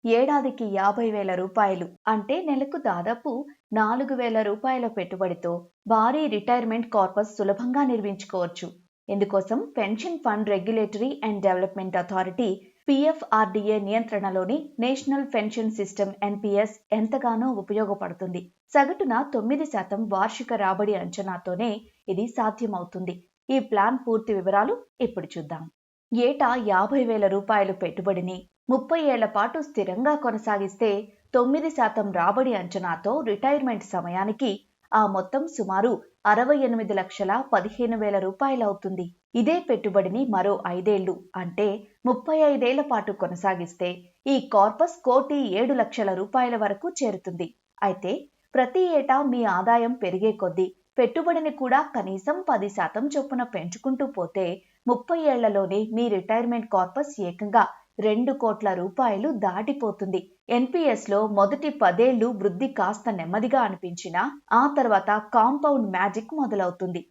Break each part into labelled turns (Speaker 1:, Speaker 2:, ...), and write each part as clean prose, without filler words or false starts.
Speaker 1: ఏడాదికి 50,000 రూపాయలు అంటే నెలకు దాదాపు 4,000 రూపాయల పెట్టుబడితో భారీ రిటైర్మెంట్ కార్పస్ సులభంగా నిర్మించుకోవచ్చు. ఇందుకోసం pension fund regulatory and development authority PFRDA నియంత్రణలోని నేషనల్ పెన్షన్ సిస్టమ్ ఎన్పిఎస్ ఎంతగానో ఉపయోగపడుతుంది. సగటున 9% వార్షిక రాబడి అంచనాతోనే ఇది సాధ్యమవుతుంది. ఈ ప్లాన్ పూర్తి వివరాలు ఇప్పుడు చూద్దాం. ఏటా 50,000 రూపాయలు పెట్టుబడిని 30 ఏళ్ల పాటు స్థిరంగా కొనసాగిస్తే 9% రాబడి అంచనాతో రిటైర్మెంట్ సమయానికి ఆ మొత్తం సుమారు 68,15,000 రూపాయలవుతుంది. ఇదే పెట్టుబడిని మరో 5 ఏళ్లు అంటే 35 ఏళ్ల పాటు కొనసాగిస్తే ఈ కార్పస్ 1,07,00,000 రూపాయల వరకు చేరుతుంది. అయితే ప్రతి ఏటా మీ ఆదాయం పెరిగే కొద్దీ పెట్టుబడిని కూడా కనీసం 10% చొప్పున పెంచుకుంటూ పోతే 30 ఏళ్లలోనే మీ రిటైర్మెంట్ కార్పస్ ఏకంగా 2 కోట్ల రూపాయలు దాటిపోతుంది. ఎన్పిఎస్ లో మొదటి 10 ఏళ్లు వృద్ధి కాస్త నెమ్మదిగా అనిపించినా ఆ తర్వాత కాంపౌండ్ మ్యాజిక్ మొదలవుతుంది.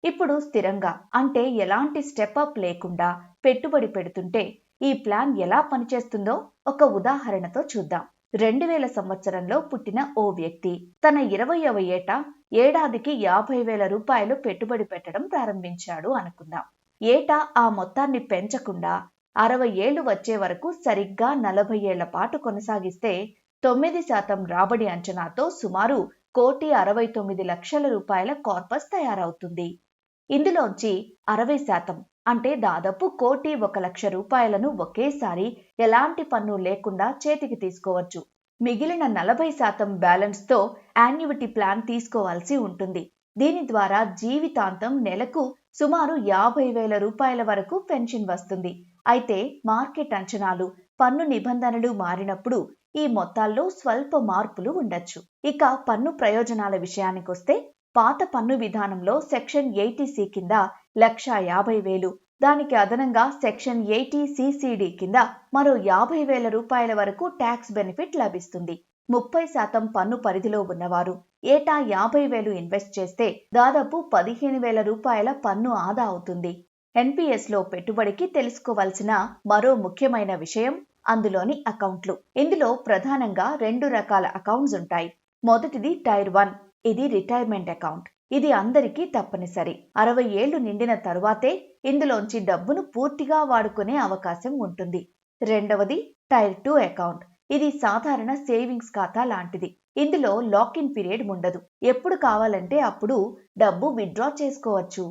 Speaker 1: ఇప్పుడు స్థిరంగా అంటే ఎలాంటి స్టెప్ అప్ లేకుండా పెట్టుబడి పెడుతుంటే ఈ ప్లాన్ ఎలా పనిచేస్తుందో ఒక ఉదాహరణతో చూద్దాం. 2000 సంవత్సరంలో పుట్టిన ఓ వ్యక్తి తన 20వ ఏట ఏడాదికి 50,000 రూపాయలు పెట్టుబడి పెట్టడం ప్రారంభించాడు అనుకుందాం. ఏటా ఆ మొత్తాన్ని పెంచకుండా 60 ఏళ్లు వచ్చే వరకు సరిగ్గా 40 ఏళ్ల పాటు కొనసాగిస్తే 9% రాబడి అంచనాతో సుమారు 1,69,00,000 రూపాయల కార్పస్ తయారవుతుంది. ఇందులోంచి 60% అంటే దాదాపు 1,01,00,000 రూపాయలను ఒకేసారి ఎలాంటి పన్ను లేకుండా చేతికి తీసుకోవచ్చు. మిగిలిన 40% బ్యాలెన్స్తో యాన్యుయిటీ ప్లాన్ తీసుకోవాల్సి ఉంటుంది. దీని ద్వారా జీవితాంతం నెలకు సుమారు 50,000 రూపాయల వరకు పెన్షన్ వస్తుంది. అయితే మార్కెట్ అంచనాలు, పన్ను నిబంధనలు మారినప్పుడు ఈ మొత్తాల్లో స్వల్ప మార్పులు ఉండొచ్చు. ఇక పన్ను ప్రయోజనాల విషయానికొస్తే పాత పన్ను విధానంలో సెక్షన్ 80C కింద 1,50,000, దానికి అదనంగా సెక్షన్ 80CCD కింద మరో 50,000 రూపాయల వరకు ట్యాక్స్ బెనిఫిట్ లభిస్తుంది. 30% పన్ను పరిధిలో ఉన్నవారు ఏటా 50,000 ఇన్వెస్ట్ చేస్తే దాదాపు 15,000 రూపాయల పన్ను ఆదా అవుతుంది. ఎన్పిఎస్ లో పెట్టుబడికి తెలుసుకోవాల్సిన మరో ముఖ్యమైన విషయం అందులోని అకౌంట్లు. ఇందులో ప్రధానంగా 2 రకాల అకౌంట్స్ ఉంటాయి. మొదటిది టైర్ 1, ఇది రిటైర్మెంట్ అకౌంట్. ఇది అందరికీ తప్పనిసరి. 60 ఏళ్లు నిండిన తరువాతే ఇందులోంచి డబ్బును పూర్తిగా వాడుకునే అవకాశం ఉంటుంది. రెండవది టైర్ 2 అకౌంట్. ఇది సాధారణ సేవింగ్స్ ఖాతా లాంటిది. ఇందులో లాక్ ఇన్ పీరియడ్ ఉండదు. ఎప్పుడు కావాలంటే అప్పుడు డబ్బు విత్డ్రా చేసుకోవచ్చు.